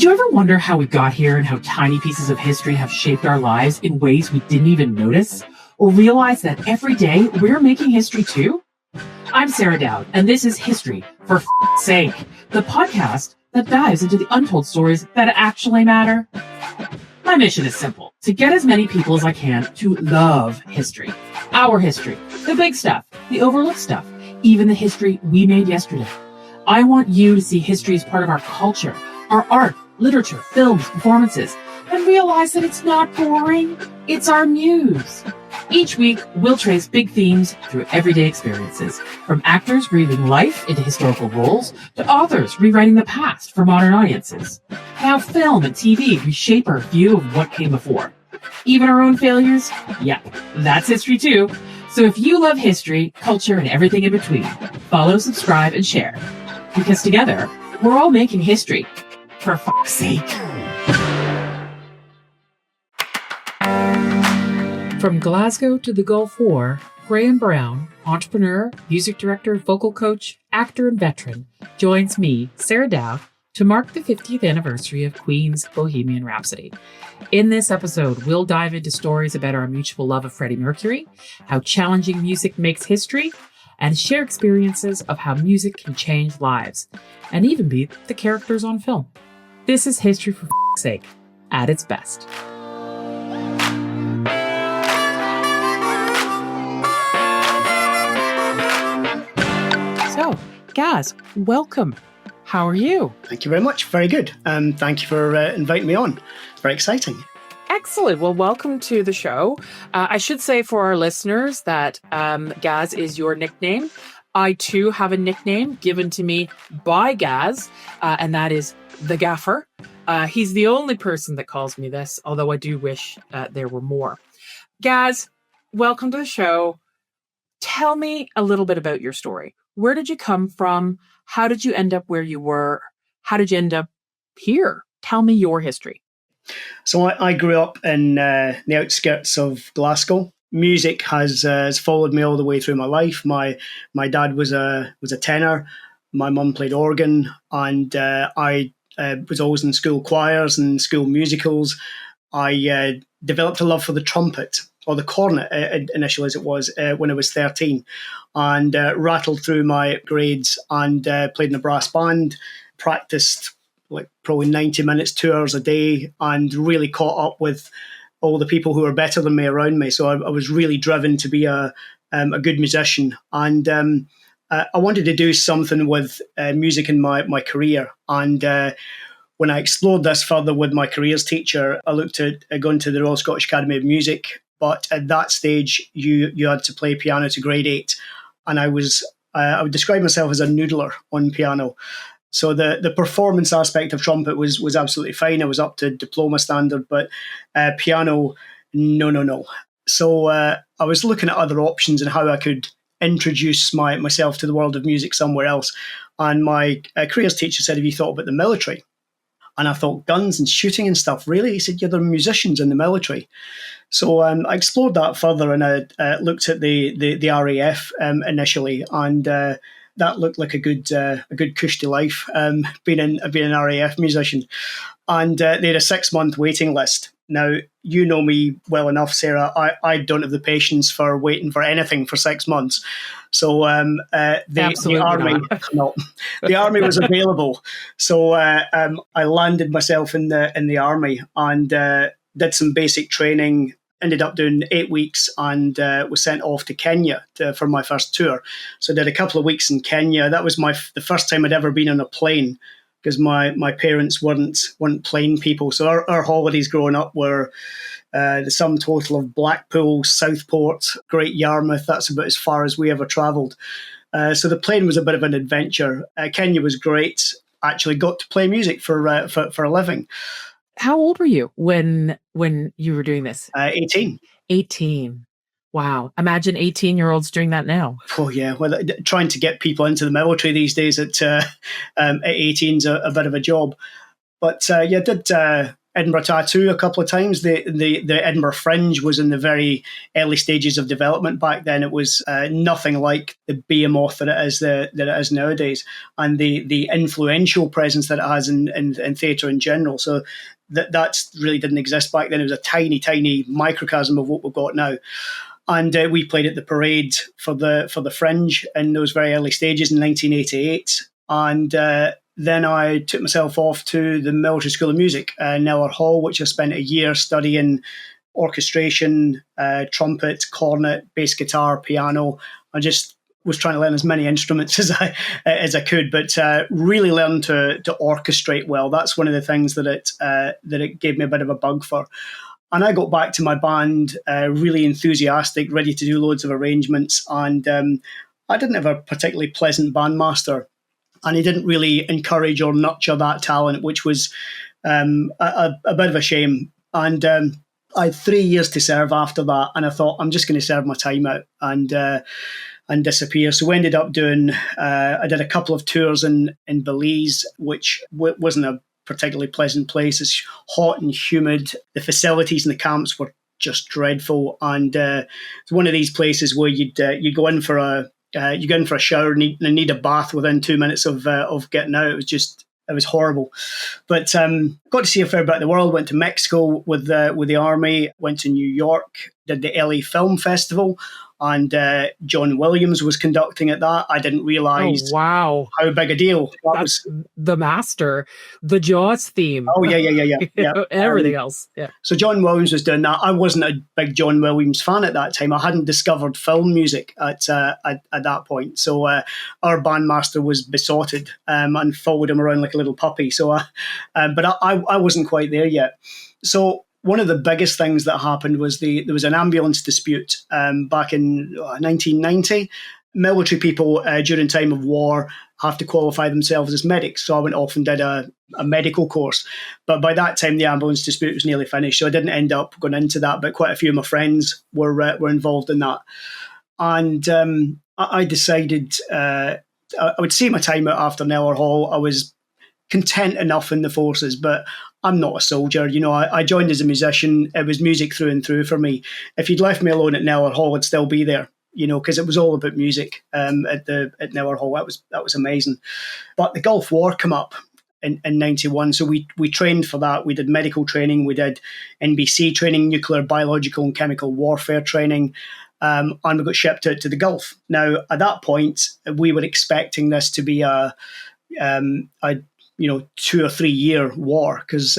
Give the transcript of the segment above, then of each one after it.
Did you ever wonder how we got here and how tiny pieces of history have shaped our lives in ways we didn't even notice? Or realize that every day we're making history too? I'm Sarah Dowd, and this is History for Sake, the podcast that dives into the untold stories that actually matter. My mission is simple: to get as many people as I can to love history. Our history, the big stuff, the overlooked stuff, even the history we made yesterday. I want you to see history as part of our culture, our art, literature, films, performances, and realize that it's not boring, it's our muse. Each week, we'll trace big themes through everyday experiences, from actors breathing life into historical roles to authors rewriting the past for modern audiences. How film and TV reshape our view of what came before. Even our own failures? Yep, that's history too. So if you love history, culture, and everything in between, follow, subscribe, and share. Because together, we're all making history. For fuck's sake. From Glasgow to the Gulf War, Graham Brown, entrepreneur, music director, vocal coach, actor, and veteran, joins me, Sarah Dowd, to mark the 50th anniversary of Queen's Bohemian Rhapsody. In this episode, we'll dive into stories about our mutual love of Freddie Mercury, how challenging music makes history, and share experiences of how music can change lives, and even be the characters on film. This is History for f***'s sake, at its best. So, Gaz, welcome. How are you? Thank you very much. Very good. Thank you for inviting me on. It's very exciting. Excellent. Well, welcome to the show. I should say for our listeners that Gaz is your nickname. I, too, have a nickname given to me by Gaz, and that is the Gaffer. He's the only person that calls me this, although I do wish there were more. Gaz, welcome to the show. Tell me a little bit about your story. Where did you come from? How did you end up where you were? How did you end up here? Tell me your history. So I grew up in the outskirts of Glasgow. Music has followed me all the way through my life. My dad was a tenor. My mum played organ, and I was always in school choirs and school musicals. I developed a love for the trumpet, or the cornet initially as it was, when I was 13, and rattled through my grades and played in a brass band, practiced like probably 90 minutes, 2 hours a day, and really caught up with all the people who were better than me around me. So I was really driven to be a good musician. And I wanted to do something with music in my career. And when I explored this further with my careers teacher, I looked at going to the Royal Scottish Academy of Music. But at that stage, you had to play piano to grade 8. And I would describe myself as a noodler on piano. So the performance aspect of trumpet was absolutely fine. I was up to diploma standard, but piano, no. So I was looking at other options and how I could introduce myself to the world of music somewhere else. And my careers teacher said, "Have you thought about the military?" And I thought, guns and shooting and stuff, really? He said, "Yeah, there are musicians in the military." So I explored that further, and I looked at the RAF initially, and that looked like a good cushy life, being an RAF musician. And they had a 6-month waiting list. Now, you know me well enough, Sarah. I don't have the patience for waiting for anything for 6 months. So the army was available. So I landed myself in the army and did some basic training. Ended up doing 8 weeks and was sent off to Kenya for my first tour. So I did a couple of weeks in Kenya. That was the first time I'd ever been on a plane, because my parents weren't plane people. So our holidays growing up were the sum total of Blackpool, Southport, Great Yarmouth. That's about as far as we ever travelled. So the plane was a bit of an adventure. Kenya was great. Actually got to play music for a living. How old were you when you were doing this? 18. 18. Wow. Imagine 18-year-olds doing that now. Oh, yeah. Well, trying to get people into the military these days at 18 is a bit of a job. But did Edinburgh Tattoo a couple of times. The Edinburgh Fringe was in the very early stages of development back then. It was nothing like the behemoth that it is nowadays, and the influential presence that it has in theatre in general. So that really didn't exist back then. It was a tiny, tiny microcosm of what we've got now. And we played at the Parade for the Fringe in those very early stages in 1988. And then I took myself off to the Military School of Music, Neller Hall, which I spent a year studying orchestration, trumpet, cornet, bass guitar, piano. I just was trying to learn as many instruments as I could, but really learned to orchestrate well. That's one of the things that it gave me a bit of a bug for. And I got back to my band really enthusiastic, ready to do loads of arrangements. And I didn't have a particularly pleasant bandmaster, and he didn't really encourage or nurture that talent, which was a bit of a shame. And I had 3 years to serve after that, and I thought, I'm just going to serve my time out and disappear. So we ended up doing, I did a couple of tours in Belize, which wasn't a particularly pleasant place. It's hot and humid. The facilities in the camps were just dreadful, and it's one of these places where you go in for a shower and need a bath within 2 minutes of getting out. It was horrible. But got to see a fair bit of the world. Went to Mexico with the army. Went to New York. Did the LA Film Festival. And John Williams was conducting at that. I didn't realise how big a deal that was. The master, the Jaws theme. Oh, yeah. Everything else. Yeah. So John Williams was doing that. I wasn't a big John Williams fan at that time. I hadn't discovered film music at that point. So our bandmaster was besotted and followed him around like a little puppy. So, but I wasn't quite there yet. So one of the biggest things that happened was there was an ambulance dispute back in 1990. Military people during time of war have to qualify themselves as medics. So I went off and did a medical course. But by that time, the ambulance dispute was nearly finished. So I didn't end up going into that, but quite a few of my friends were involved in that. And I decided I would see my time out after Neller Hall. I was content enough in the forces, but I'm not a soldier. You know, I joined as a musician. It was music through and through for me. If you'd left me alone at Neller Hall, I'd still be there, you know, because it was all about music at Neller Hall. That was amazing. But the Gulf War came up in 91, so we trained for that. We did medical training. We did NBC training, nuclear, biological and chemical warfare training. And we got shipped out to the Gulf. Now, at that point, we were expecting this to be a 2 or 3 year war, because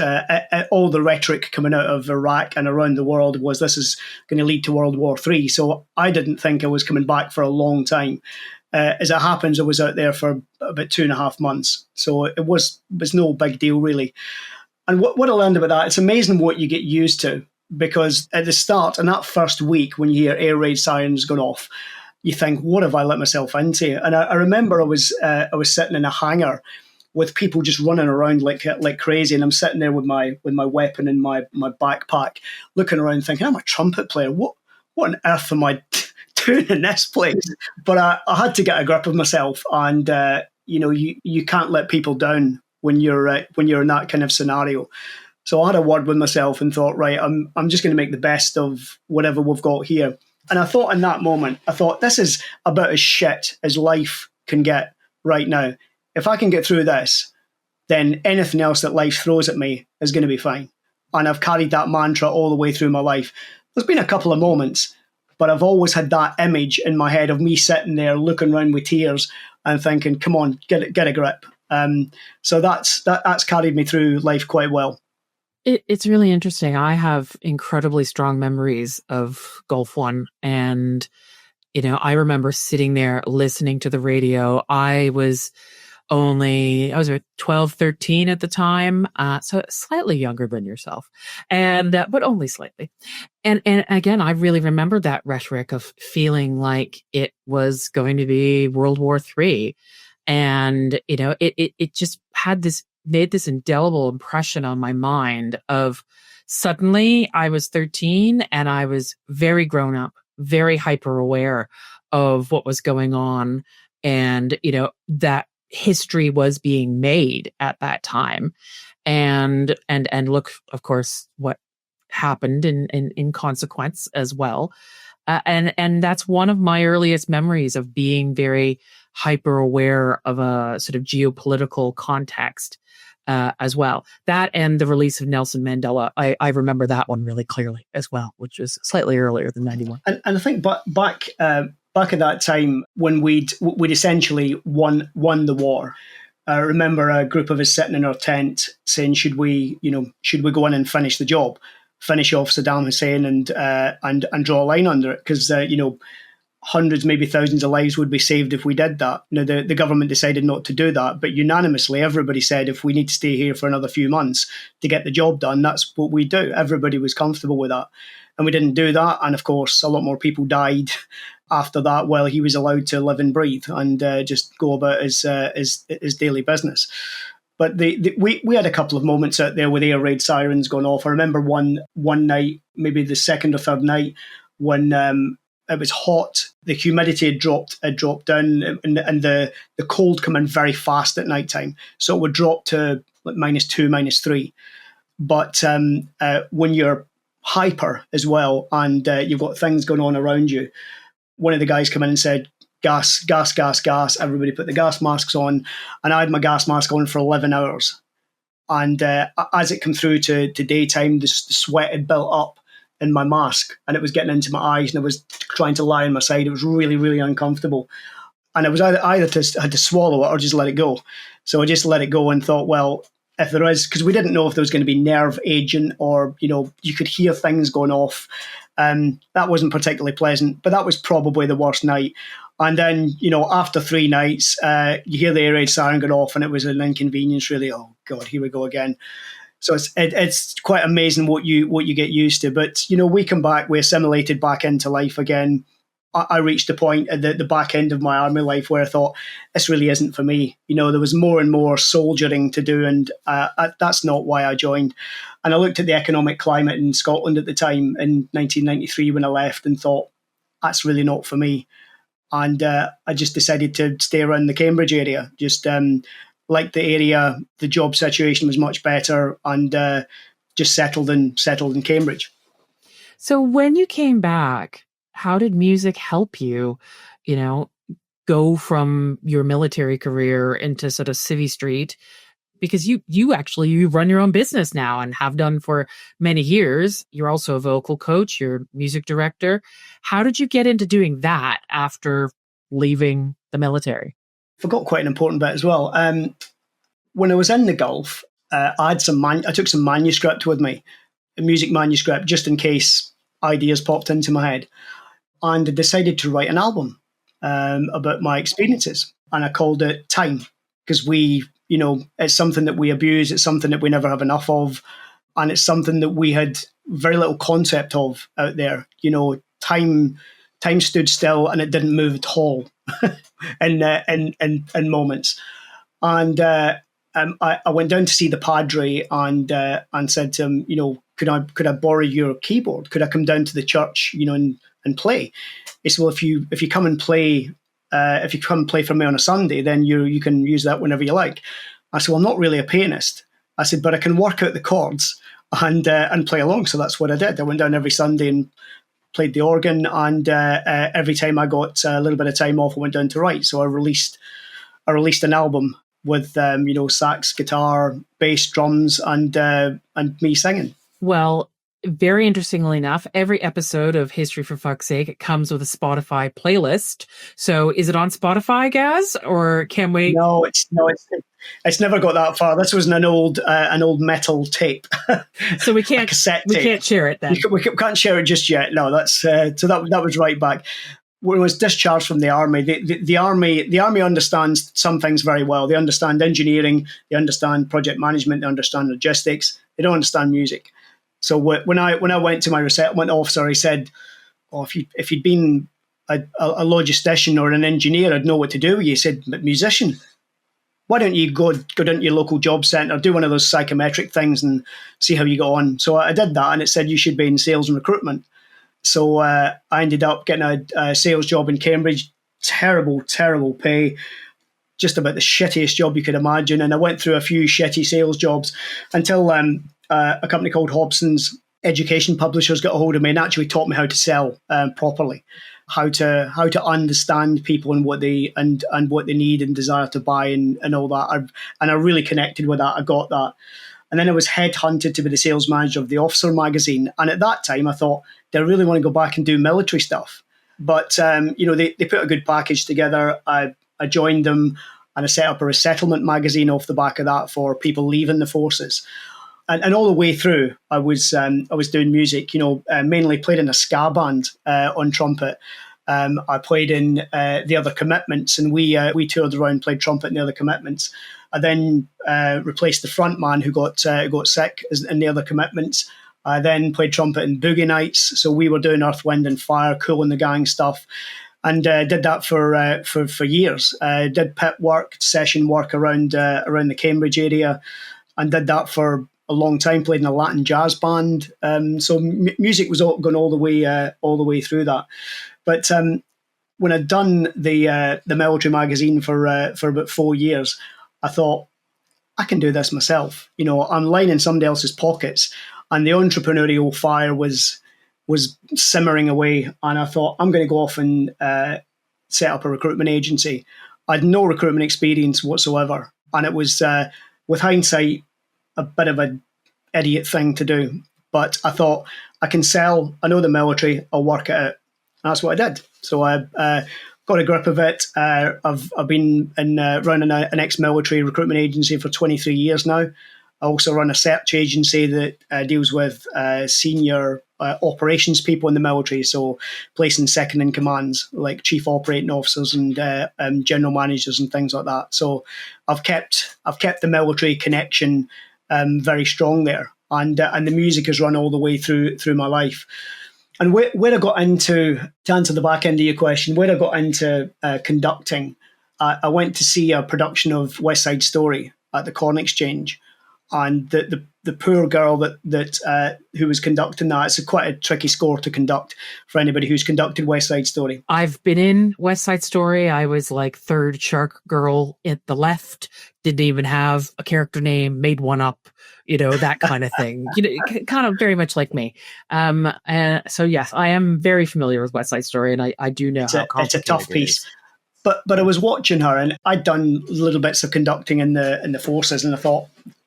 all the rhetoric coming out of Iraq and around the world was this is going to lead to World War III. So I didn't think I was coming back for a long time. As it happens, I was out there for about 2.5 months. So it was no big deal, really. And what I learned about that, it's amazing what you get used to, because at the start, in that first week, when you hear air raid sirens going off, you think, what have I let myself into? And I remember I was sitting in a hangar with people just running around like crazy, and I'm sitting there with my weapon in my backpack, looking around, thinking, I'm a trumpet player. What on earth am I doing in this place? But I had to get a grip of myself, and you can't let people down when you're in that kind of scenario. So I had a word with myself and thought, right, I'm just going to make the best of whatever we've got here. And I thought in that moment, this is about as shit as life can get right now. If I can get through this, then anything else that life throws at me is going to be fine. And I've carried that mantra all the way through my life. There's been a couple of moments, but I've always had that image in my head of me sitting there looking around with tears and thinking, come on, get a grip. So that's carried me through life quite well. It's really interesting. I have incredibly strong memories of Gulf One, and I remember sitting there listening to the radio. I was 12, 13 at the time, so slightly younger than yourself, and but only slightly. And again, I really remember that rhetoric of feeling like it was going to be World War III, and it just made this indelible impression on my mind of suddenly I was 13 and I was very grown up, very hyper aware of what was going on, and that history was being made at that time. And look, of course, what happened in consequence as well. And that's one of my earliest memories of being very hyper aware of a sort of geopolitical context as well. That and the release of Nelson Mandela. I remember that one really clearly as well, which was slightly earlier than 91. And I think back at that time when we'd essentially won the war. I remember a group of us sitting in our tent saying, should we go in and finish the job, finish off Saddam Hussein and draw a line under it? Because, hundreds, maybe thousands of lives would be saved if we did that. Now, the government decided not to do that, but unanimously, everybody said if we need to stay here for another few months to get the job done, that's what we do. Everybody was comfortable with that. And we didn't do that. And of course, a lot more people died after that while he was allowed to live and breathe and just go about his daily business. But we had a couple of moments out there with air raid sirens going off. I remember one night, maybe the second or third night, when it was hot, the humidity had dropped down, and the cold come in very fast at night time. So it would drop to like -2, -3. But when you're hyper as well and you've got things going on around you, one of the guys came in and said, gas, gas, gas, gas. Everybody put the gas masks on. And I had my gas mask on for 11 hours. And as it came through to daytime, the sweat had built up in my mask and it was getting into my eyes and I was trying to lie on my side. It was really, really uncomfortable. And I was either had to swallow it or just let it go. So I just let it go and thought, well, if there is, because we didn't know if there was going to be nerve agent or, you could hear things going off. That wasn't particularly pleasant, but that was probably the worst night. And then, after 3 nights, you hear the air raid siren go off and it was an inconvenience, really. Oh, God, here we go again. So it's quite amazing what you get used to. But, we come back, we assimilated back into life again. I reached a point at the back end of my army life where I thought, this really isn't for me. There was more and more soldiering to do, and that's not why I joined. And I looked at the economic climate in Scotland at the time in 1993 when I left and thought, that's really not for me. And I just decided to stay around the Cambridge area. Just liked the area, the job situation was much better, and just settled in Cambridge. So when you came back, how did music help you, go from your military career into sort of Civvy Street? Because you run your own business now and have done for many years. You're also a vocal coach, you're a music director. How did you get into doing that after leaving the military? Forgot quite an important bit as well. When I was in the Gulf, I took some manuscript with me, a music manuscript, just in case ideas popped into my head. And I decided to write an album about my experiences. And I called it Time, because it's something that we abuse. It's something that we never have enough of. And it's something that we had very little concept of out there. Time stood still and it didn't move at all in moments. And I went down to see the Padre and said to him, could I borrow your keyboard? Could I come down to the church, and play? He said, well, if you come and play, for me on a Sunday, then you can use that whenever you like. I said, well, I'm not really a pianist. I said, but I can work out the chords and play along. So that's what I did. I went down every Sunday and played the organ, and every time I got a little bit of time off, I went down to write. So I released an album with sax, guitar, bass, drums, and me singing. Well, very interestingly enough, every episode of History for Fuck's Sake comes with a Spotify playlist. So is it on Spotify, Gaz, or can we? No, it's never got that far. This was an old metal tape. So we can't cassette tape. We can't share it then. We can't share it just yet. No, that's so that was right back. When I was discharged from the army, the army understands some things very well. They understand engineering, they understand project management, they understand logistics. They don't understand music. So when I went to my resettlement officer, he said, "Oh, if you'd been a logistician or an engineer, I'd know what to do with you." He said, "But musician, why don't you go down to your local job centre, do one of those psychometric things, and see how you go on?" So I did that, and it said you should be in sales and recruitment. So I ended up getting a sales job in Cambridge. Terrible, terrible pay. just about the shittiest job you could imagine. And I went through a few shitty sales jobs until a company called Hobson's Education Publishers got a hold of me and actually taught me how to sell properly, how to understand people and what they what they need and desire to buy and all that. And I really connected with that. I got that. And then I was headhunted to be the sales manager of the Officer magazine. And at that time, I thought, do I really want to go back and do military stuff? But they put a good package together. I joined them and I set up a resettlement magazine off the back of that for people leaving the forces. And all the way through, I was doing music. Mainly played in a ska band on trumpet. I played in The Other Commitments, and we toured around, played trumpet in The Other Commitments. I then replaced the front man who got sick in The Other Commitments. I then played trumpet in Boogie Nights, so we were doing Earth, Wind and Fire, Kool and the Gang stuff, and did that for years. Did pit work, session work around the Cambridge area, and did that for a long time. Played in a Latin jazz band, so music was going all the way through that. But when I'd done the military magazine for about 4 years, I thought, I can do this myself. I'm lining somebody else's pockets, and the entrepreneurial fire was simmering away. And I thought, I'm going to go off and set up a recruitment agency. I had no recruitment experience whatsoever, and it was, with hindsight, a bit of an idiot thing to do. But I thought, I can sell. I know the military. I'll work it out. And that's what I did. So I got a grip of it. I've been running an ex-military recruitment agency for 23 years now. I also run a search agency that deals with senior operations people in the military, so placing second in commands like chief operating officers and general managers and things like that. So I've kept the military connection very strong there, and the music has run all the way through my life. And where I got into, to answer the back end of your question, where I got into conducting, I went to see a production of West Side Story at the Corn Exchange, and the poor girl that who was conducting that, it's quite a tricky score to conduct for anybody who's conducted West Side Story. I've been in West Side Story. I was like third shark girl at the left, didn't even have a character name, made one up, that kind of thing. Kind of very much like me. So yes, I am very familiar with West Side Story, and I do know how complicated it's a tough piece. But I was watching her, and I'd done little bits of conducting in the forces, and I thought,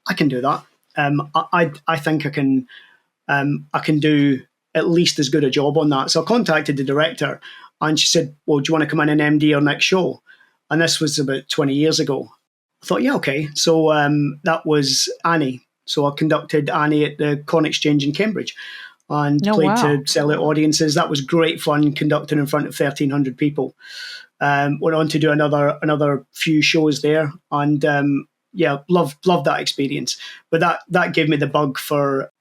I can do that. I think I can do at least as good a job on that. So I contacted the director, and she said, well, do you want to come in and MD our next show? And this was about 20 years ago. I thought, yeah, okay. So that was Annie. So I conducted Annie at the Corn Exchange in Cambridge and played to sell out audiences. That was great fun, conducting in front of 1,300 people. Went on to do another few shows there, and loved that experience. But that gave me the bug for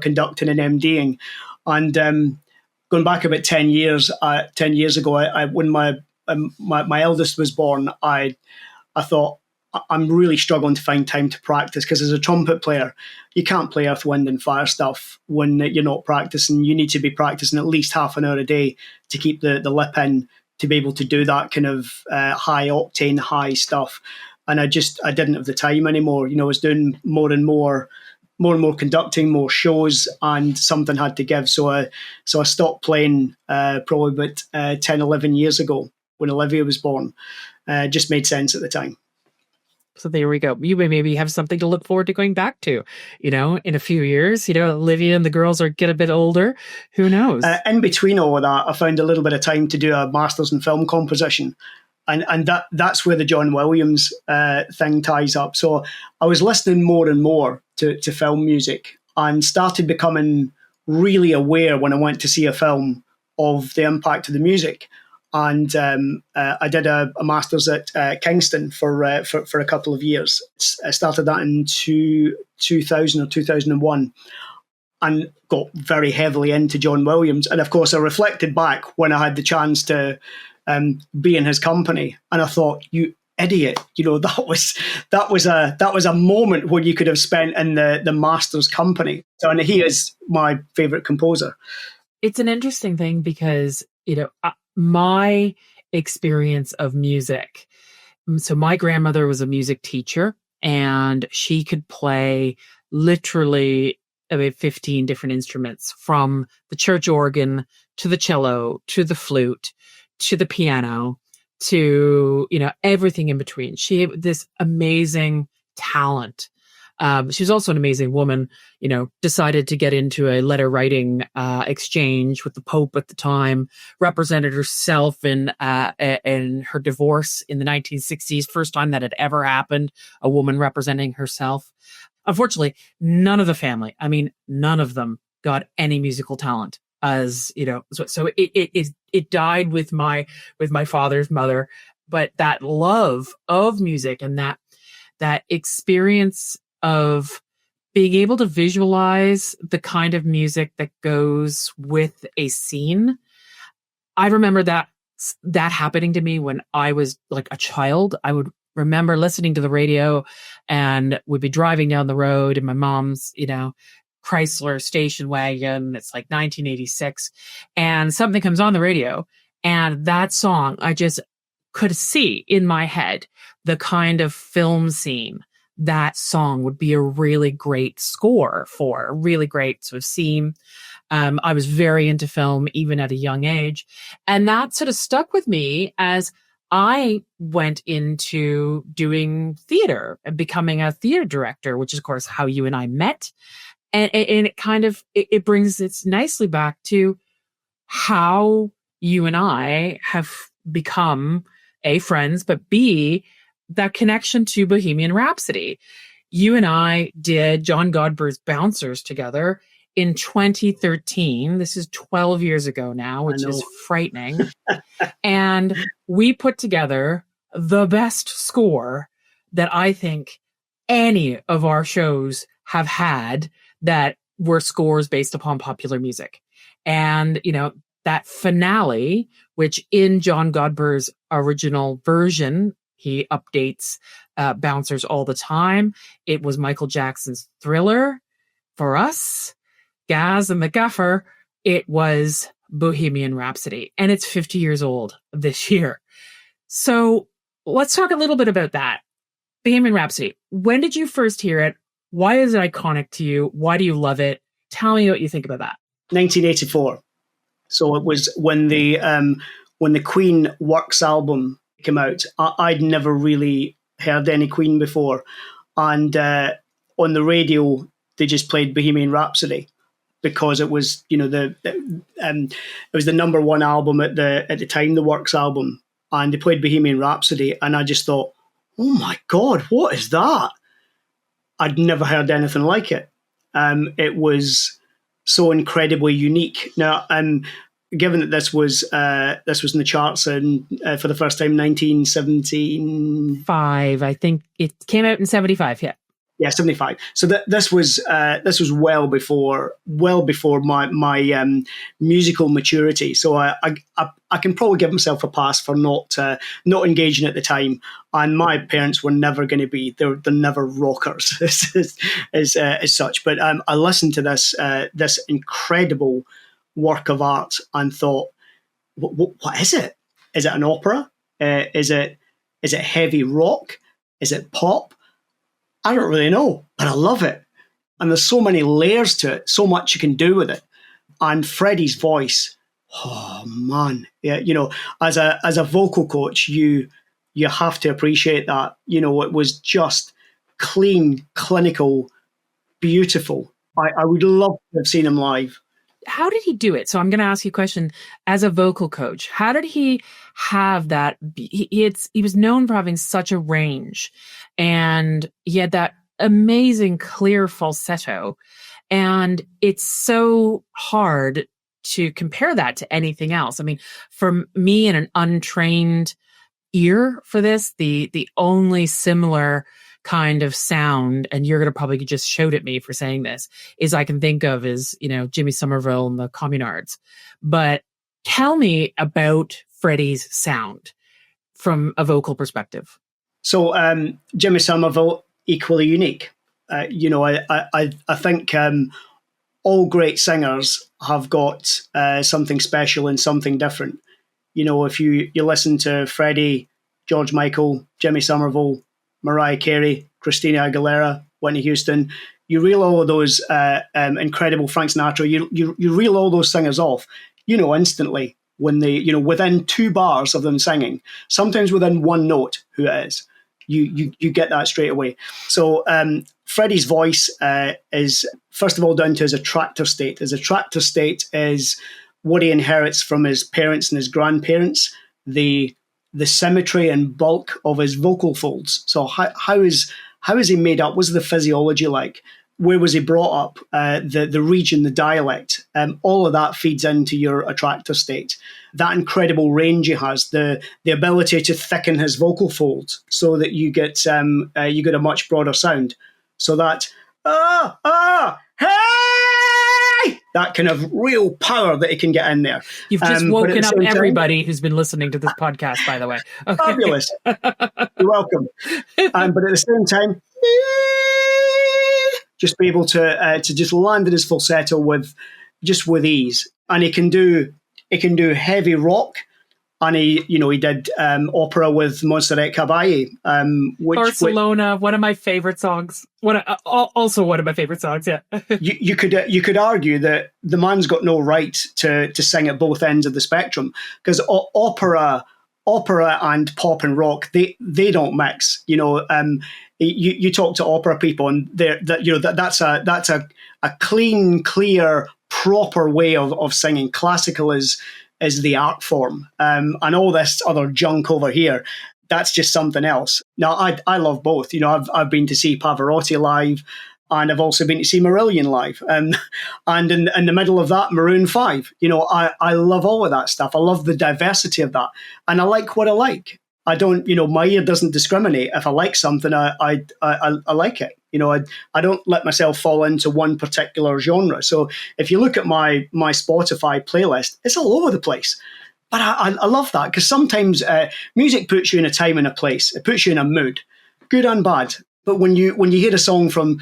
conducting and MDing. And going back about 10 years ago, when my eldest was born, I thought, I'm really struggling to find time to practice, because as a trumpet player, you can't play Earth, Wind and Fire stuff when you're not practicing. You need to be practicing at least half an hour a day to keep the lip in, to be able to do that kind of high octane, high stuff. And I didn't have the time anymore. I was doing more and more conducting, more shows, and something had to give. So I stopped playing probably about 10, 11 years ago when Olivia was born. Just made sense at the time. So there we go. You may maybe have something to look forward to going back to, in a few years. Olivia and the girls get a bit older. Who knows? In between all of that, I found a little bit of time to do a master's in film composition. And that's where the John Williams thing ties up. So I was listening more and more to film music, and started becoming really aware when I went to see a film of the impact of the music. And I did a master's at Kingston for a couple of years. I started that in 2000 or 2001, and got very heavily into John Williams. And of course, I reflected back when I had the chance to be in his company, and I thought, you idiot, that was a moment when you could have spent in the master's company. So, and he is my favorite composer. It's an interesting thing because my experience of music So my grandmother was a music teacher, and she could play literally about 15 different instruments, from the church organ to the cello to the flute to the piano to, everything in between. She had this amazing talent. She was also an amazing woman, decided to get into a letter writing exchange with the Pope at the time, represented herself in her divorce in the 1960s, first time that had ever happened, a woman representing herself. Unfortunately, none of the family, none of them got any musical talent, as so it died with my father's mother. But that love of music and that experience of being able to visualize the kind of music that goes with a scene. I remember that happening to me when I was like a child. I would remember listening to the radio, and we'd be driving down the road in my mom's, Chrysler station wagon. It's like 1986, and something comes on the radio, and that song, I just could see in my head the kind of film scene that song would be a really great score for, a really great sort of scene. I was very into film even at a young age, and that sort of stuck with me as I went into doing theater and becoming a theater director, which is of course how you and I met. And it kind of, it brings it nicely back to how you and I have become A, friends, but B, that connection to Bohemian Rhapsody. You and I did John Godber's Bouncers together in 2013. This is 12 years ago now, which is frightening. And we put together the best score that I think any of our shows have had that were scores based upon popular music. And, that finale, which in John Godber's original version, he updates Bouncers all the time. It was Michael Jackson's Thriller. For us, Gaz and the Gaffer, it was Bohemian Rhapsody. And it's 50 years old this year. So let's talk a little bit about that. Bohemian Rhapsody. When did you first hear it? Why is it iconic to you? Why do you love it? Tell me what you think about that. 1984. So it was when the Queen Works album came out. I'd never really heard any Queen before, and on the radio they just played Bohemian Rhapsody because it was it was the number one album at the time, the Works album, and they played Bohemian Rhapsody, and I just thought, oh my God, what is that? I'd never heard anything like it. It was so incredibly unique. Now, given that this was in the charts and for the first time, 1975, I think it came out in 75. Yeah, 75. So this was well before my musical maturity. So I can probably give myself a pass for not engaging at the time. And my parents were never going to be. They're never rockers as such. But I listened to this incredible work of art and thought, what is it? Is it an opera? Is it heavy rock? Is it pop? I don't really know, but I love it. And there's so many layers to it, so much you can do with it. And Freddie's voice, oh man. Yeah, as a vocal coach, you have to appreciate that. It was just clean, clinical, beautiful. I would love to have seen him live. How did he do it? So I'm going to ask you a question. As a vocal coach, how did he have that? He was known for having such a range, and he had that amazing clear falsetto. And it's so hard to compare that to anything else. I mean, for me, in an untrained ear for this, the only similar kind of sound, and you're going to probably just shout at me for saying this, is I can think of is, Jimmy Somerville and the Communards. But tell me about Freddie's sound from a vocal perspective. So Jimmy Somerville, equally unique. I think all great singers have got something special and something different. If you listen to Freddie George Michael, Jimmy Somerville, Mariah Carey, Christina Aguilera, Whitney Houston. You reel all of those incredible Frank Sinatra. You reel all those singers off, instantly when they, within 2 bars of them singing, sometimes within one note, who it is. You get that straight away. So Freddie's voice is, first of all, down to his attractor state. His attractor state is what he inherits from his parents and his grandparents, the symmetry and bulk of his vocal folds. So how is he made up? What's the physiology like? Where was he brought up? The region, the dialect, all of that feeds into your attractor state. That incredible range he has, the ability to thicken his vocal folds so that you get a much broader sound. So that hey, that kind of real power that he can get in there. You've just woken up everybody who's been listening to this podcast, by the way. Okay. Fabulous. You're welcome. But at the same time, just be able to just land in his falsetto with ease, and he can do heavy rock, and he did opera with Montserrat Caballé, Barcelona, one of my favorite songs. Also one of my favorite songs. Yeah, you could argue that the man's got no right to sing at both ends of the spectrum, because opera and pop and rock, they don't mix. You talk to opera people, and that's a clean, clear, proper way of singing. Classical is the art form, and all this other junk over here, that's just something else. Now, I love both. I've been to see Pavarotti live, and I've also been to see Marillion live, and in the middle of that, Maroon 5. I love all of that stuff. I love the diversity of that, and I like what I like. I don't, my ear doesn't discriminate. If I like something, I like it. I don't let myself fall into one particular genre. So if you look at my Spotify playlist, it's all over the place. But I love that, because sometimes music puts you in a time and a place. It puts you in a mood, good and bad. But when you hear a song from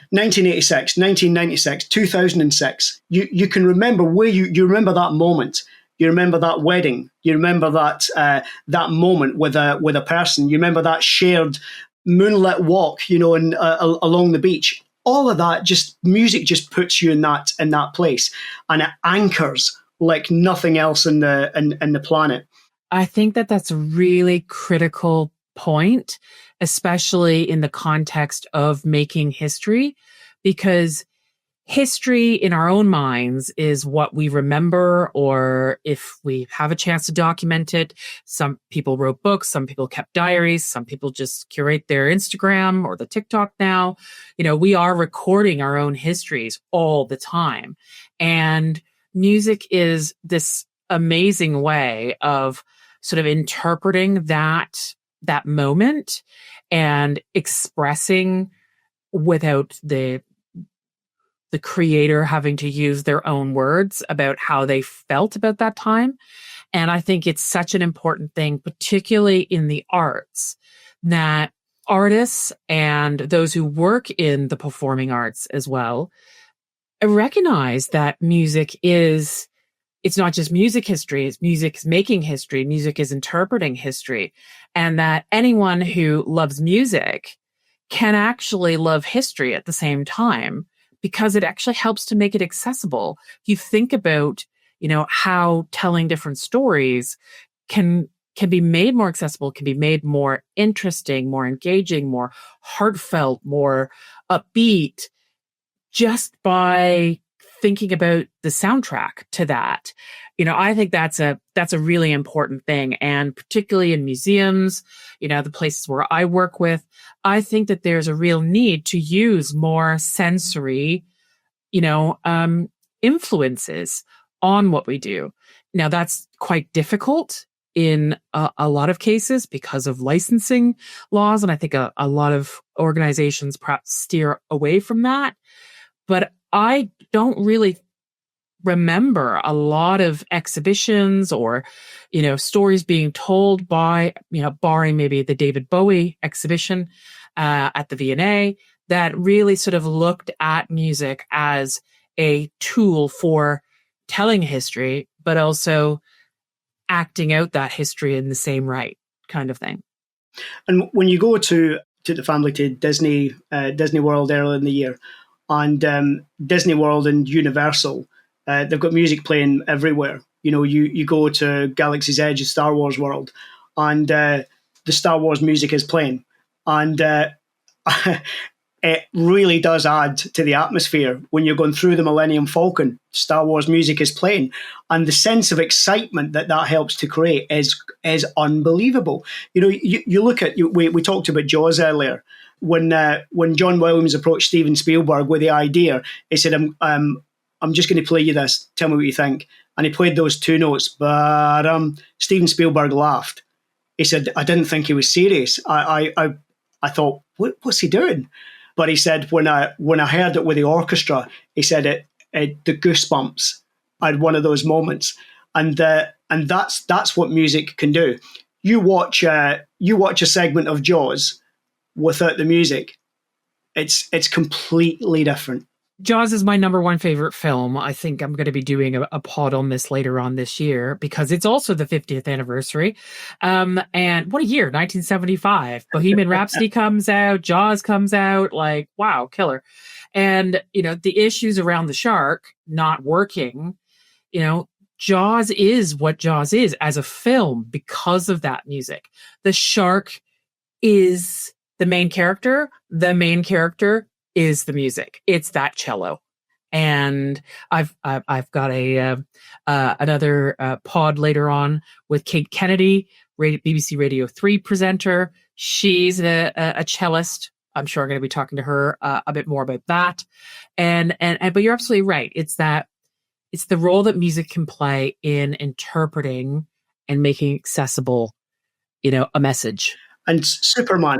1986, 1996, 2006, you can remember where you remember that moment. You remember that wedding. You remember that moment with a person. You remember that shared moonlit walk, along the beach. All of that, music just puts you in that place, and it anchors like nothing else in the planet. I think that's a really critical point, especially in the context of making history, because history in our own minds is what we remember, or if we have a chance to document it. Some people wrote books, some people kept diaries, some people just curate their Instagram or the TikTok now. We are recording our own histories all the time. And music is this amazing way of sort of interpreting that moment and expressing without the creator having to use their own words about how they felt about that time. And I think it's such an important thing, particularly in the arts, that artists and those who work in the performing arts as well recognize that music it's not just music history, it's music making history, music is interpreting history, and that anyone who loves music can actually love history at the same time, because it actually helps to make it accessible. You think about, how telling different stories can be made more accessible, can be made more interesting, more engaging, more heartfelt, more upbeat, just by thinking about the soundtrack to that. I think that's a really important thing. And particularly in museums, the places where I work with, I think that there's a real need to use more sensory, influences on what we do. Now, that's quite difficult in a lot of cases because of licensing laws. And I think a lot of organizations perhaps steer away from that. But I don't really remember a lot of exhibitions or, stories being told by, barring maybe the David Bowie exhibition at the V&A, that really sort of looked at music as a tool for telling history, but also acting out that history in the same right kind of thing. And when you go to took the family to Disney World earlier in the year, and Disney World and Universal, they've got music playing everywhere. You go to Galaxy's Edge, Star Wars World, and the Star Wars music is playing, and it really does add to the atmosphere when you're going through the Millennium Falcon. Star Wars music is playing, and the sense of excitement that helps to create is unbelievable. You look at we talked about Jaws earlier. When John Williams approached Steven Spielberg with the idea, he said, "I'm just going to play you this. Tell me what you think." And he played those two notes, but Steven Spielberg laughed. He said, "I didn't think he was serious. I thought, what's he doing?" But he said, when I heard it with the orchestra, he said the goosebumps. I had one of those moments, and that's what music can do. You watch a segment of Jaws without the music, it's completely different. Jaws is my number one favorite film. I think I'm going to be doing a pod on this later on this year because it's also the 50th anniversary. And what a year, 1975. Bohemian Rhapsody comes out, Jaws comes out, like, wow, killer. And, the issues around the shark not working, Jaws is what Jaws is as a film because of that music. The shark is the main character. The main character is the music. It's that cello. And I've got another pod later on with Kate Kennedy, BBC Radio 3 presenter. She's a cellist. I'm sure I'm going to be talking to her a bit more about that. But you're absolutely right. It's the role that music can play in interpreting and making accessible, a message. And Superman,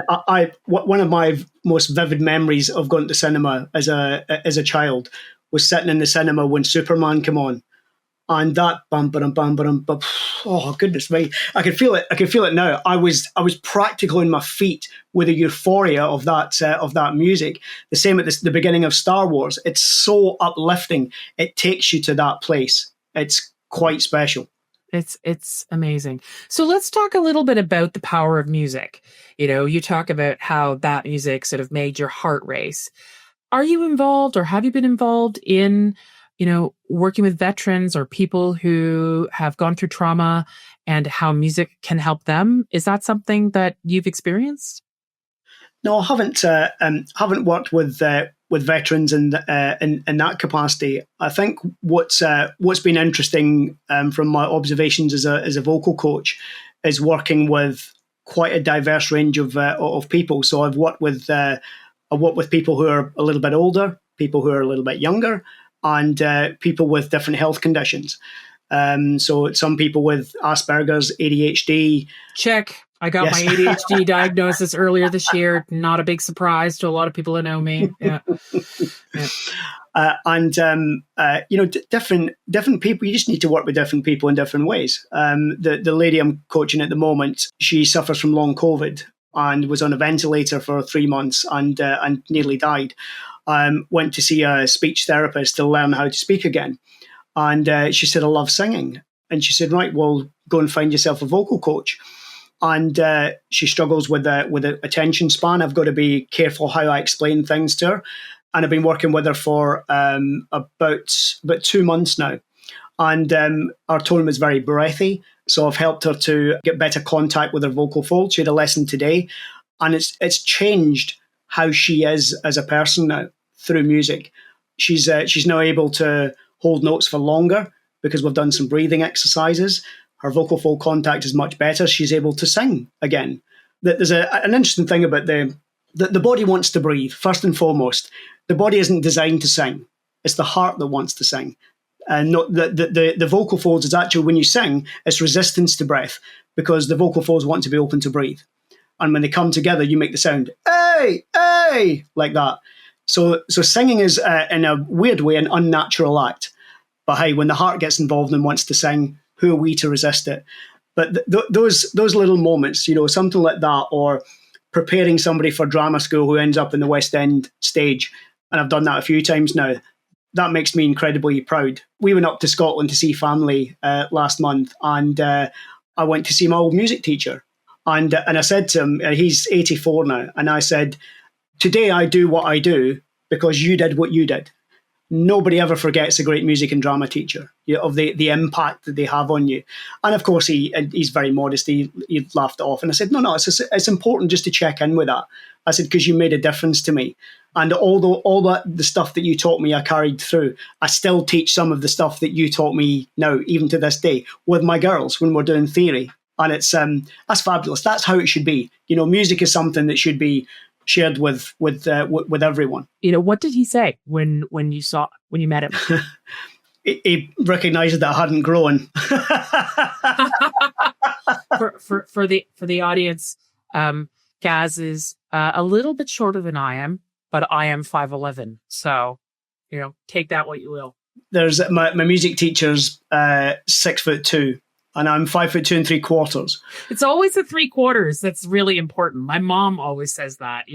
one of my most vivid memories of going to cinema as a child was sitting in the cinema when Superman came on, and that bum bum bum bum bum. Oh goodness me! I could feel it. I could feel it now. I was practically on my feet with the euphoria of that music. The same at the beginning of Star Wars. It's so uplifting. It takes you to that place. It's quite special. It's amazing. So let's talk a little bit about the power of music. You talk about how that music sort of made your heart race. Are you involved or have you been involved in, working with veterans or people who have gone through trauma and how music can help them? Is that something that you've experienced? No, I haven't worked with veterans in that capacity. I think what's been interesting from my observations as a vocal coach is working with quite a diverse range of people. So I've worked with people who are a little bit older, people who are a little bit younger, and people with different health conditions. So some people with Asperger's, ADHD. Check. I got my ADHD diagnosis earlier this year. Not a big surprise to a lot of people who know me. Yeah. Different people. You just need to work with different people in different ways. The lady I'm coaching at the moment, she suffers from long COVID and was on a ventilator for 3 months and nearly died. Went to see a speech therapist to learn how to speak again. And she said, "I love singing." And she said, "Right, well, go and find yourself a vocal coach." And she struggles with the attention span. I've got to be careful how I explain things to her. And I've been working with her for about 2 months now. And our tone was very breathy. So I've helped her to get better contact with her vocal folds. She had a lesson today. And it's changed how she is as a person now through music. She's now able to hold notes for longer because we've done some breathing exercises. Her vocal fold contact is much better. She's able to sing again. There's an interesting thing about the body wants to breathe, first and foremost. The body isn't designed to sing. It's the heart that wants to sing. And not the vocal folds is actually, when you sing, it's resistance to breath because the vocal folds want to be open to breathe. And when they come together, you make the sound, "Hey, hey," like that. So singing is, in a weird way, an unnatural act. But hey, when the heart gets involved and wants to sing, who are we to resist it? But those little moments, something like that, or preparing somebody for drama school who ends up in the West End stage, and I've done that a few times now, that makes me incredibly proud. We went up to Scotland to see family last month, and I went to see my old music teacher. And I said to him, he's 84 now, and I said, today I do what I do because you did what you did. Nobody ever forgets a great music and drama teacher, of the impact that they have on you. And of course, he's very modest. He laughed it off. And I said, no, it's important just to check in with that. I said, because you made a difference to me. And although the stuff that you taught me, I carried through, I still teach some of the stuff that you taught me now, even to this day, with my girls when we're doing theory. And it's that's fabulous. That's how it should be. Music is something that should be shared with everyone. What did he say when you met him? He recognized that I hadn't grown. for the audience, Gaz is a little bit shorter than I am, but I am 5'11". So, take that what you will. There's my music teacher's 6'2". And I'm 5'2 3/4. It's always the 3/4 that's really important. My mom always says that.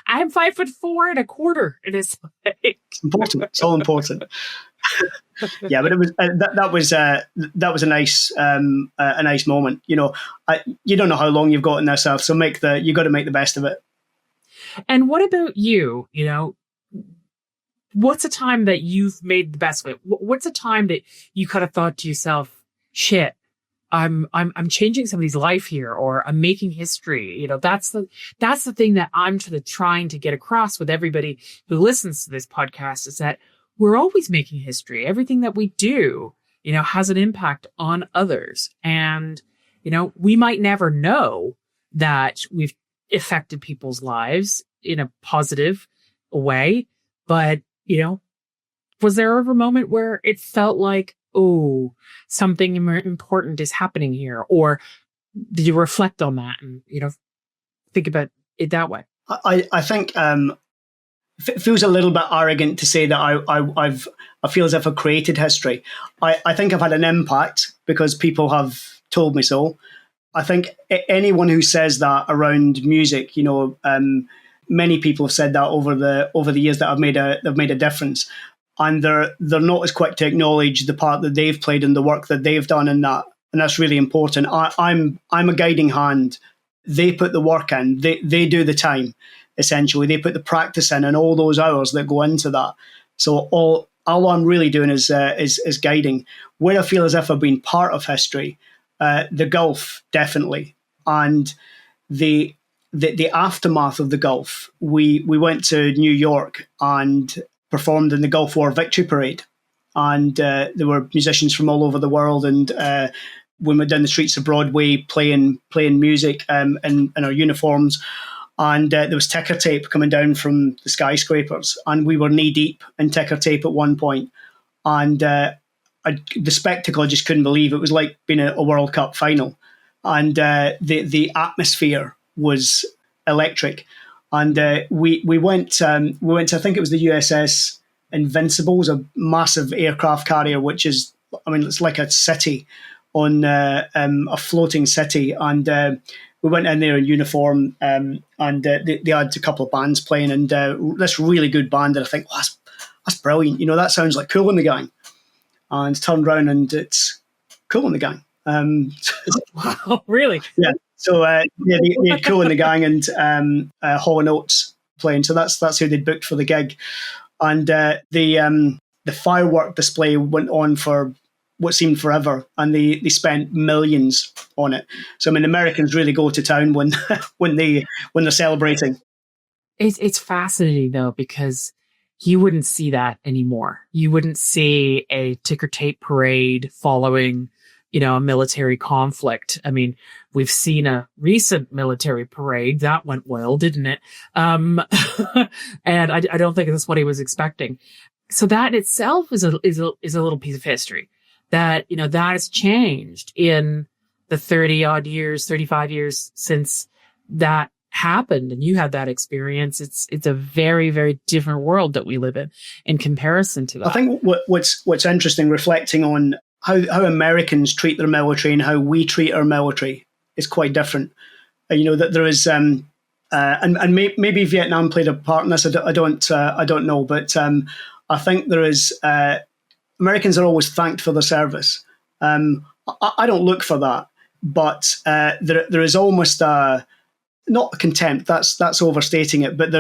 I'm 5'4 1/4. It is it's important. It's all important. Yeah, but it was that was a nice moment. You don't know how long you've got in this earth, so you got to make the best of it. And what about you? What's a time that you've made the best of it? What's a time that you kind of thought to yourself, shit, I'm changing somebody's life here, or I'm making history. That's the thing that I'm trying to get across with everybody who listens to this podcast, is that we're always making history. Everything that we do, has an impact on others. And, we might never know that we've affected people's lives in a positive way. But, was there ever a moment where it felt like, oh, something important is happening here? Or did you reflect on that and, think about it that way? I think it feels a little bit arrogant to say that I feel as if I've created history. I think I've had an impact because people have told me so. I think anyone who says that around music, many people have said that over the years that they've made a difference. And they're not as quick to acknowledge the part that they've played and the work that they've done in that, and that's really important. I'm a guiding hand. They put the work in. They do the time. Essentially, they put the practice in and all those hours that go into that. So all I'm really doing is guiding. Where I feel as if I've been part of history, the Gulf definitely, and the aftermath of the Gulf. We went to New York and performed in the Gulf War Victory Parade, and there were musicians from all over the world, and we went down the streets of Broadway playing music in our uniforms, and there was ticker tape coming down from the skyscrapers, and we were knee deep in ticker tape at one point, and the spectacle I just couldn't believe. It was like being a World Cup final, and the atmosphere was electric. And we went to, I think it was the USS Invincible, was a massive aircraft carrier, which is, it's like a city on a floating city. And we went in there in uniform, and they had a couple of bands playing, and this really good band. And I think, that's brilliant. that sounds like Cool in the Gang. And turned around and it's Cool in the Gang. Wow, really? Yeah. So they had Cool in the Gang and Hall & Oates playing. So that's who they booked for the gig. And the firework display went on for what seemed forever, and they spent millions on it. So Americans really go to town when they're celebrating. It's fascinating though, because you wouldn't see that anymore. You wouldn't see a ticker tape parade following a military conflict. We've seen a recent military parade that went well, didn't it? And I don't think that's what he was expecting. So that itself is a little piece of history that, that has changed in the 35 years since that happened. And you had that experience. It's a very, very different world that we live in comparison to that. I think what's interesting, reflecting on how Americans treat their military and how we treat our military is quite different. That there is, and maybe Vietnam played a part in this. I don't know, but I think there is. Americans are always thanked for their service. I don't look for that. but there is almost a, not contempt, that's overstating it, but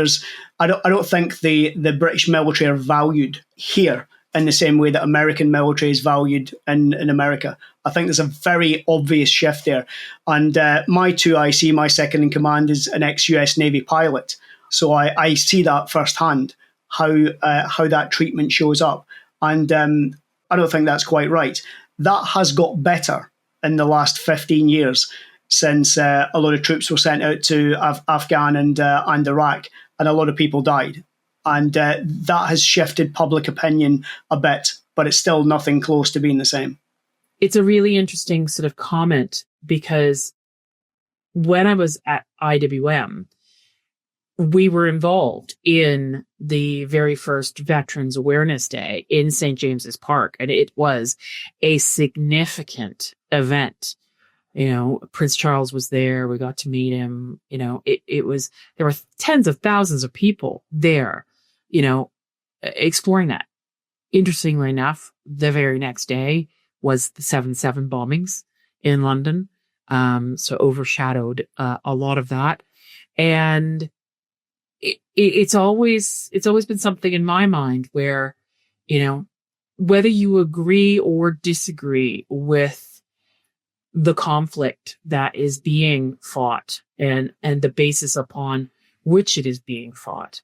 I don't think the British military are valued here in the same way that American military is valued in America. I think there's a very obvious shift there. And my 2IC, my second in command, is an ex-US Navy pilot. So I see that firsthand, how that treatment shows up. And I don't think that's quite right. That has got better in the last 15 years since a lot of troops were sent out to Afghan and Iraq, and a lot of people died. And that has shifted public opinion a bit, but it's still nothing close to being the same. It's a really interesting sort of comment, because when I was at IWM, we were involved in the very first Veterans Awareness Day in St. James's Park, and it was a significant event. You know, Prince Charles was there. We got to meet him. You know, there were tens of thousands of people there, you know, exploring that. Interestingly enough, the very next day was the 7/7 bombings in London. So overshadowed a lot of that. And it's always been something in my mind where, you know, whether you agree or disagree with the conflict that is being fought and the basis upon which it is being fought,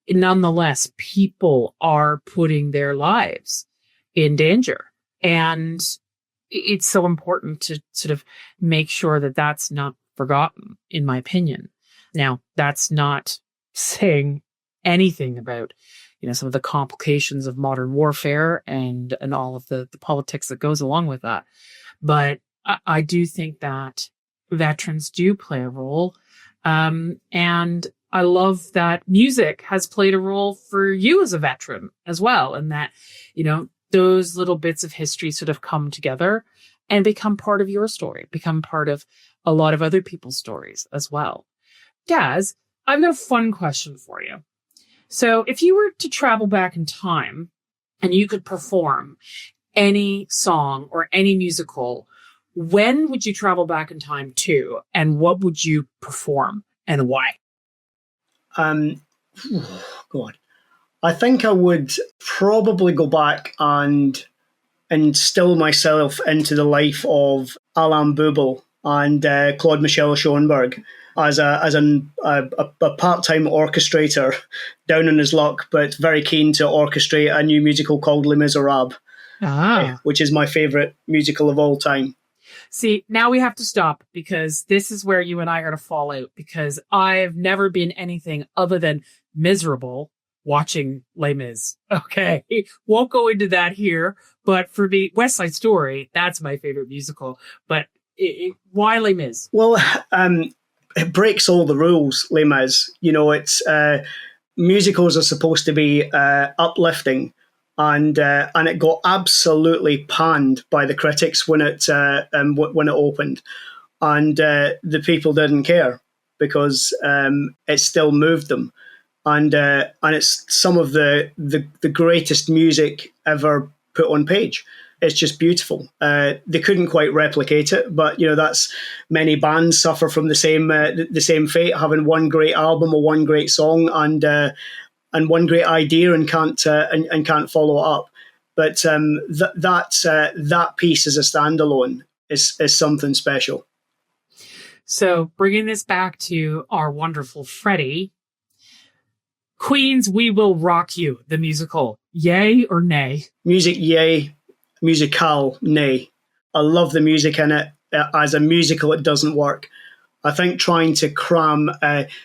nonetheless, people are putting their lives in danger. And it's so important to sort of make sure that that's not forgotten, in my opinion. Now, that's not saying anything about, you know, some of the complications of modern warfare and all of the politics that goes along with that. But I do think that veterans do play a role. And I love that music has played a role for you as a veteran as well. And that, you know, those little bits of history sort of come together and become part of your story, become part of a lot of other people's stories as well. Gaz, I've got a fun question for you. So if you were to travel back in time and you could perform any song or any musical, when would you travel back in time to, and what would you perform and why? God, I think I would probably go back and instill myself into the life of Alain Bubel and Claude Michel Schoenberg as a part-time orchestrator, down on his luck, but very keen to orchestrate a new musical called Les Miserables, which is my favourite musical of all time. See, now we have to stop, because this is where you and I are to fall out, because I've never been anything other than miserable watching Les Mis. Okay. Won't go into that here, but for me, West Side Story, that's my favorite musical. But why Les Mis? Well, it breaks all the rules, Les Mis. You know, it's musicals are supposed to be uplifting. And it got absolutely panned by the critics when it opened, and the people didn't care, because it still moved them, and it's some of the greatest music ever put on page. It's just beautiful. They couldn't quite replicate it, but you know, that's many bands suffer from the same fate, having one great album or one great song and one great idea and can't follow it up. But that piece as a standalone is something special. So bringing this back to our wonderful Freddie, Queen's "We Will Rock You," the musical, yay or nay? Music, yay. Musical, nay. I love the music in it. As a musical, it doesn't work. I think trying to cram...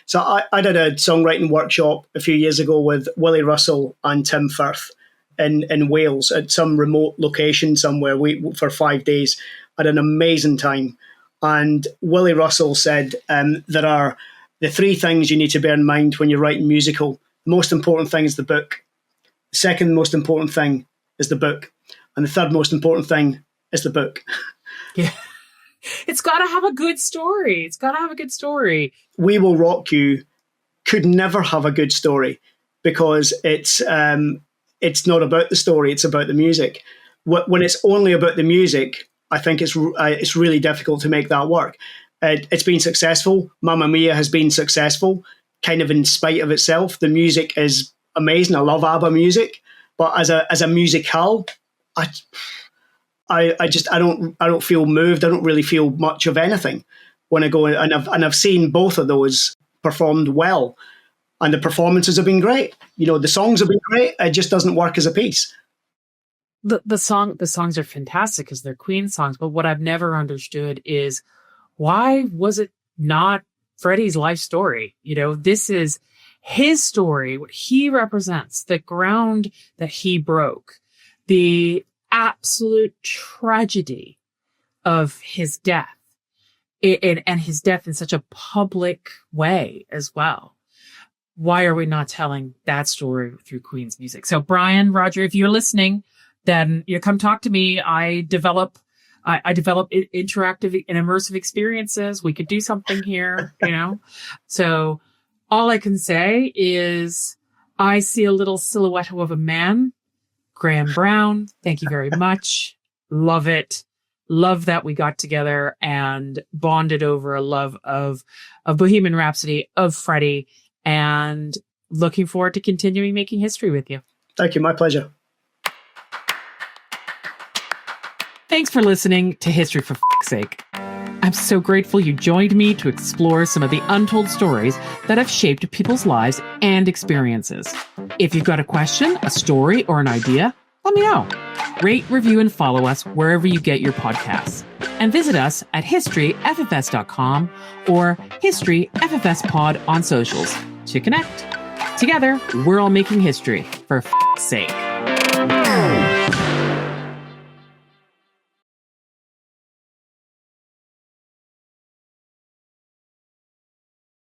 so I did a songwriting workshop a few years ago with Willie Russell and Tim Firth in Wales at some remote location somewhere for 5 days. I had an amazing time. And Willie Russell said there are the three things you need to bear in mind when you're writing musical. The most important thing is the book. The second most important thing is the book. And the third most important thing is the book. Yeah. It's got to have a good story. It's got to have a good story. We Will Rock You could never have a good story, because it's not about the story. It's about the music. When it's only about the music, I think it's really difficult to make that work. It's been successful. Mamma Mia has been successful, kind of in spite of itself. The music is amazing. I love ABBA music, but as a musicale, I don't feel moved. I don't really feel much of anything when I go, and I've seen both of those performed well, and the performances have been great. The songs have been great. It just doesn't work as a piece. The songs are fantastic because they're Queen songs. But what I've never understood is, why was it not Freddie's life story? This is his story, what he represents, the ground that he broke, the absolute tragedy of his death, and his death in such a public way as well. Why are we not telling that story through Queen's music? So Brian, Roger, if you're listening, then come talk to me. I develop interactive and immersive experiences. We could do something here, So all I can say is I see a little silhouette of a man. Graham Brown, thank you very much. Love it. Love that we got together and bonded over a love of Bohemian Rhapsody, of Freddie, and looking forward to continuing making history with you. Thank you. My pleasure. Thanks for listening to History for F***'s Sake. I'm so grateful you joined me to explore some of the untold stories that have shaped people's lives and experiences. If you've got a question, a story, or an idea, let me know. Rate, review, and follow us wherever you get your podcasts. And visit us at historyffs.com or History FFS Pod on socials to connect. Together, we're all making history for F***'s sake.